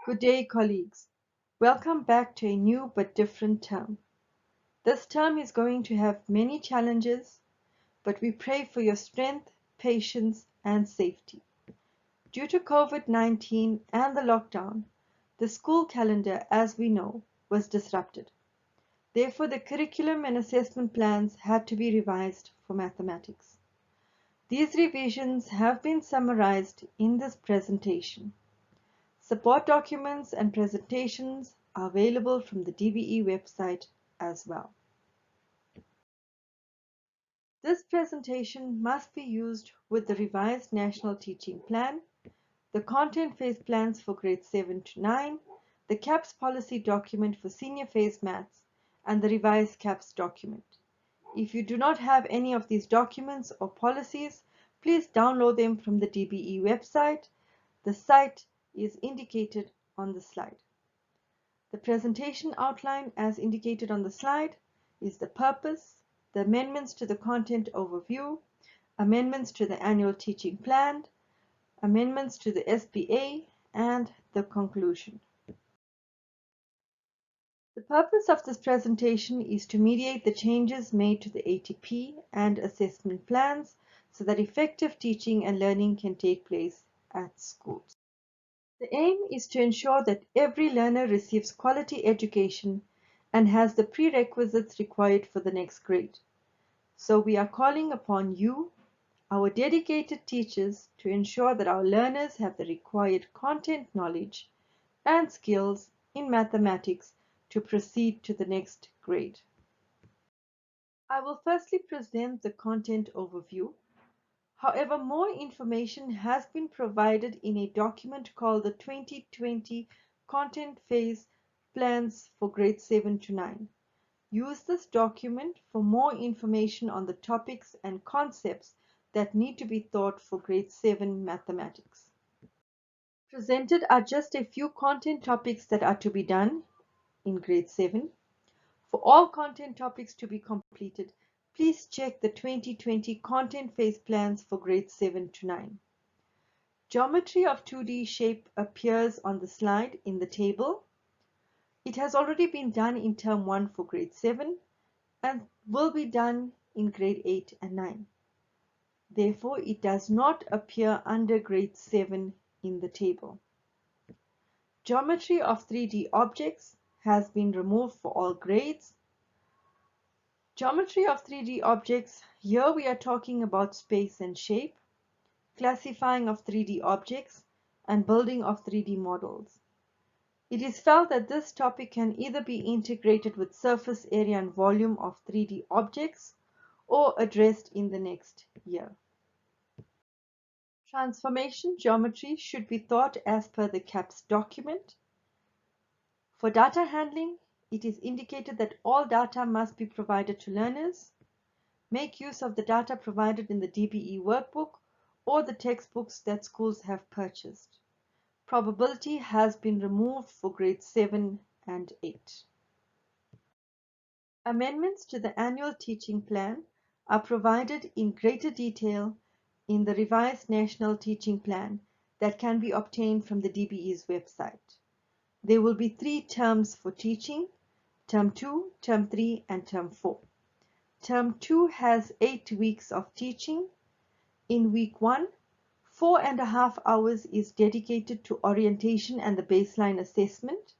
Good day, colleagues. Welcome back to a new but different term. This term is going to have many challenges, but we pray for your strength, patience, and safety. Due to COVID-19 and the lockdown, the school calendar, as we know, was disrupted. Therefore, the curriculum and assessment plans had to be revised for mathematics. These revisions have been summarized in this presentation. Support documents and presentations are available from the DBE website as well. This presentation must be used with the revised National Teaching Plan, the content phase plans for grades 7 to 9, the CAPS policy document for senior phase maths, and the revised CAPS document. If you do not have any of these documents or policies, please download them from the DBE website. The site is indicated on the slide. The presentation outline, as indicated on the slide, is the purpose, the amendments to the content overview, amendments to the annual teaching plan, amendments to the SPA, and the conclusion. The purpose of this presentation is to mediate the changes made to the ATP and assessment plans so that effective teaching and learning can take place at schools. The aim is to ensure that every learner receives quality education and has the prerequisites required for the next grade. So we are calling upon you, our dedicated teachers, to ensure that our learners have the required content knowledge and skills in mathematics to proceed to the next grade. I will firstly present the content overview. However, more information has been provided in a document called the 2020 Content Phase Plans for Grades 7 to 9. Use this document for more information on the topics and concepts that need to be taught for grade 7 mathematics. Presented are just a few content topics that are to be done in grade 7. For all content topics to be completed, please check the 2020 content phase plans for grades 7 to 9. Geometry of 2D shape appears on the slide in the table. It has already been done in term 1 for grade 7 and will be done in grade 8 and 9. Therefore, it does not appear under grade 7 in the table. Geometry of 3D objects has been removed for all grades. Geometry of 3D objects, here we are talking about space and shape, classifying of 3D objects, and building of 3D models. It is felt that this topic can either be integrated with surface area and volume of 3D objects or addressed in the next year. Transformation geometry should be taught as per the CAPS document. For data handling, it is indicated that all data must be provided to learners. Make use of the data provided in the DBE workbook or the textbooks that schools have purchased. Probability has been removed for grades 7 and 8. Amendments to the annual teaching plan are provided in greater detail in the revised National Teaching Plan that can be obtained from the DBE's website. There will be 3 terms for teaching: Term 2, Term 3, and Term 4. Term 2 has 8 weeks of teaching. In week 1, 4.5 hours is dedicated to orientation and the baseline assessment.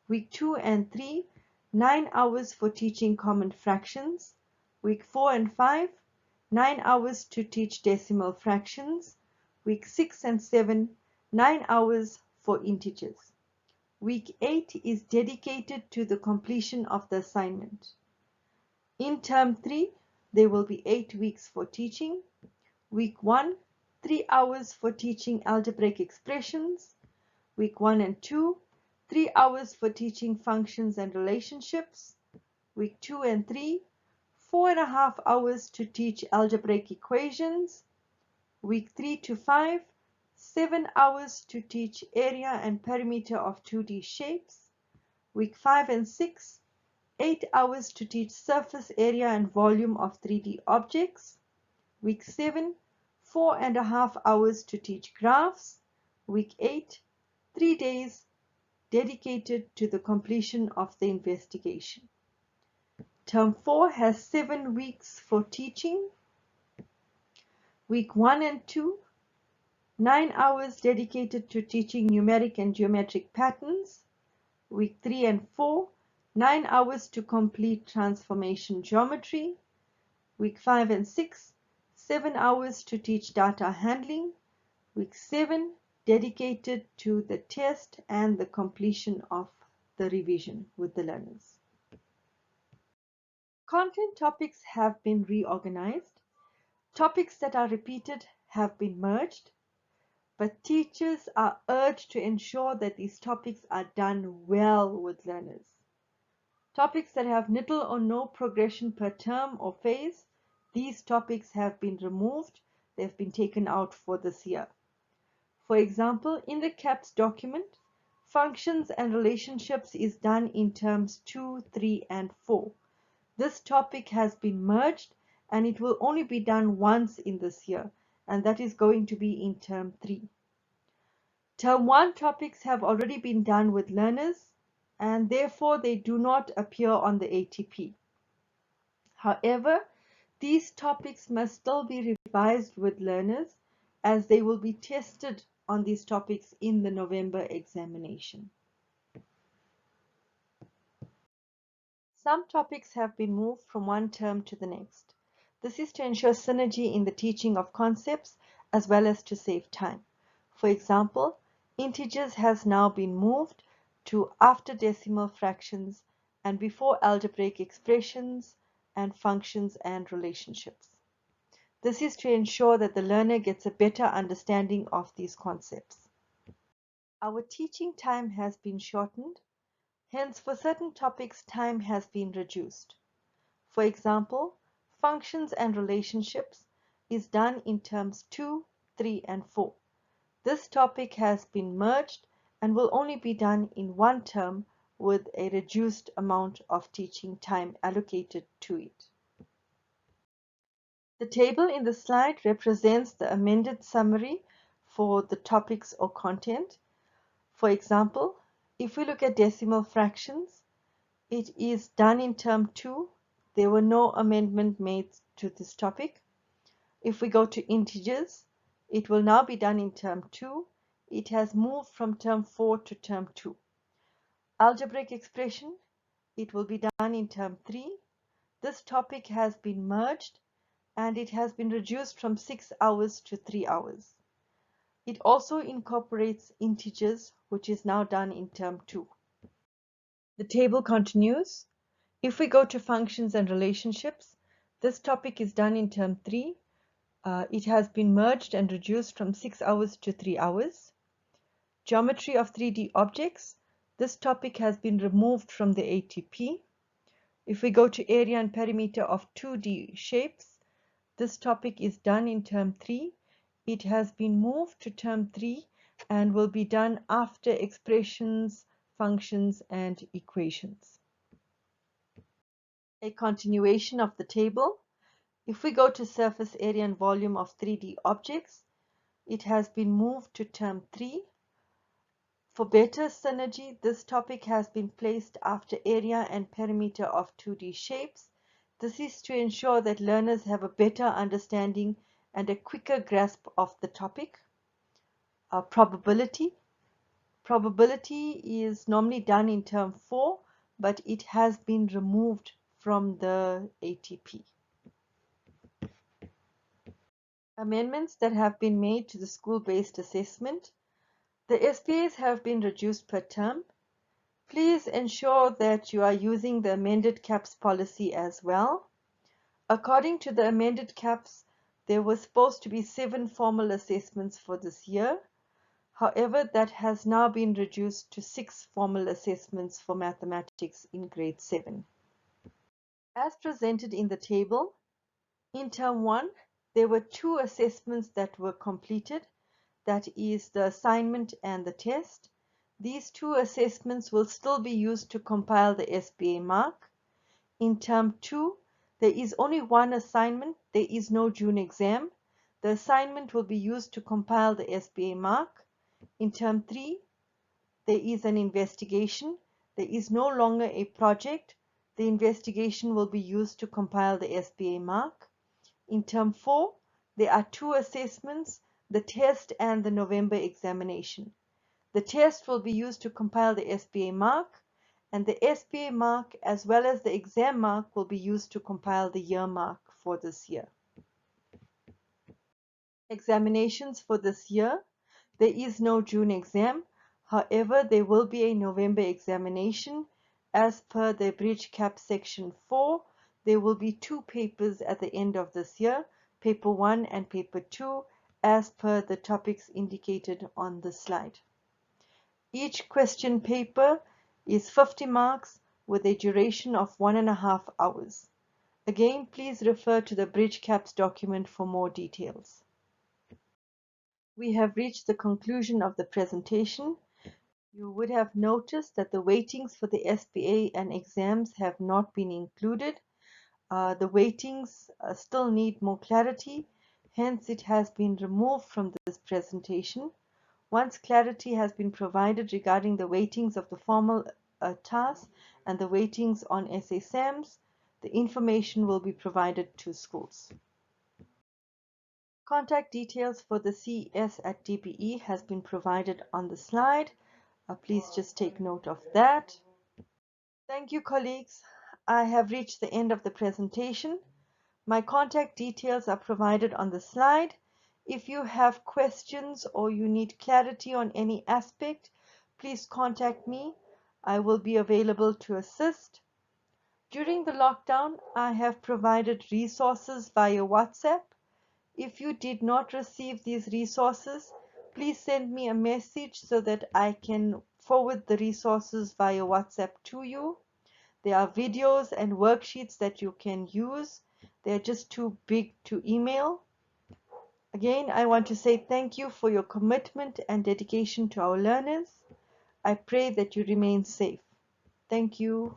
Week 2 and 3, 9 hours for teaching common fractions. Week 4 and 5, 9 hours to teach decimal fractions. Week 6 and 7, 9 hours for integers. Week 8 is dedicated to the completion of the assignment. In Term 3, there will be 8 weeks for teaching. Week 1, 3 hours for teaching algebraic expressions. Week 1 and 2, 3 hours for teaching functions and relationships. Week 2 and 3, 4.5 hours to teach algebraic equations. Week 3 to 5, 7 hours to teach area and perimeter of 2D shapes. Week 5 and 6, 8 hours to teach surface area and volume of 3D objects. Week 7, 4.5 hours to teach graphs. Week 8, 3 days dedicated to the completion of the investigation. Term 4 has 7 weeks for teaching. Week 1 and 2, 9 hours dedicated to teaching numeric and geometric patterns. Week 3 and 4, 9 hours to complete transformation geometry. Week 5 and 6, 7 hours to teach data handling. Week 7, dedicated to the test and the completion of the revision with the learners. Content topics have been reorganized. Topics that are repeated have been merged, but teachers are urged to ensure that these topics are done well with learners. Topics that have little or no progression per term or phase, these topics have been removed. They've been taken out for this year. For example, in the CAPS document, functions and relationships is done in terms 2, 3, and 4. This topic has been merged and it will only be done once in this year, and that is going to be in term 3. Term 1 topics have already been done with learners and therefore they do not appear on the ATP. However, these topics must still be revised with learners as they will be tested on these topics in the November examination. Some topics have been moved from one term to the next. This is to ensure synergy in the teaching of concepts as well as to save time. For example, integers has now been moved to after decimal fractions and before algebraic expressions and functions and relationships. This is to ensure that the learner gets a better understanding of these concepts. Our teaching time has been shortened. Hence, for certain topics, time has been reduced. For example, functions and relationships is done in terms 2, 3, and 4. This topic has been merged and will only be done in one term with a reduced amount of teaching time allocated to it. The table in the slide represents the amended summary for the topics or content. For example, if we look at decimal fractions, it is done in term 2. There were no amendment made to this topic. If we go to integers, it will now be done in term 2. It has moved from term 4 to term 2. Algebraic expression, it will be done in term 3. This topic has been merged and it has been reduced from 6 hours to 3 hours. It also incorporates integers, which is now done in term 2. The table continues. If we go to functions and relationships, this topic is done in term 3. It has been merged and reduced from 6 hours to 3 hours. Geometry of 3D objects, this topic has been removed from the ATP. If we go to area and perimeter of 2D shapes, this topic is done in term 3. It has been moved to term 3 and will be done after expressions, functions, and equations. A continuation of the table. If we go to surface area and volume of 3D objects, it has been moved to term 3. For better synergy, this topic has been placed after area and perimeter of 2D shapes. This is to ensure that learners have a better understanding and a quicker grasp of the topic. Probability. Probability is normally done in term 4, but it has been removed from the ATP. Amendments that have been made to the school-based assessment. The SPAs have been reduced per term. Please ensure that you are using the amended CAPS policy as well. According to the amended CAPS, there was supposed to be 7 formal assessments for this year. However, that has now been reduced to 6 formal assessments for mathematics in grade 7. As presented in the table, in term 1, there were 2 assessments that were completed. That is the assignment and the test. These 2 assessments will still be used to compile the SPA mark. In term 2, there is only 1 assignment. There is no June exam. The assignment will be used to compile the SPA mark. In term 3, there is an investigation. There is no longer a project. The investigation will be used to compile the SBA mark. In term 4, there are 2 assessments, the test and the November examination. The test will be used to compile the SBA mark, and the SBA mark as well as the exam mark will be used to compile the year mark for this year. Examinations for this year. There is no June exam. However, there will be a November examination. As per the Bridge Cap section 4, there will be 2 papers at the end of this year, paper 1 and paper 2, as per the topics indicated on the slide. Each question paper is 50 marks with a duration of 1.5 hours. Again, please refer to the Bridge Caps document for more details. We have reached the conclusion of the presentation. You would have noticed that the weightings for the SBA and exams have not been included. The weightings still need more clarity, hence it has been removed from this presentation. Once clarity has been provided regarding the weightings of the formal tasks and the weightings on SASAMs, the information will be provided to schools. Contact details for the CES at DBE has been provided on the slide. Please just take note of that. Thank you, colleagues. I have reached the end of the presentation. My contact details are provided on the slide. If you have questions or you need clarity on any aspect, please contact me. I will be available to assist. During the lockdown, I have provided resources via WhatsApp. If you did not receive these resources, please send me a message so that I can forward the resources via WhatsApp to you. There are videos and worksheets that you can use. They're just too big to email. Again, I want to say thank you for your commitment and dedication to our learners. I pray that you remain safe. Thank you.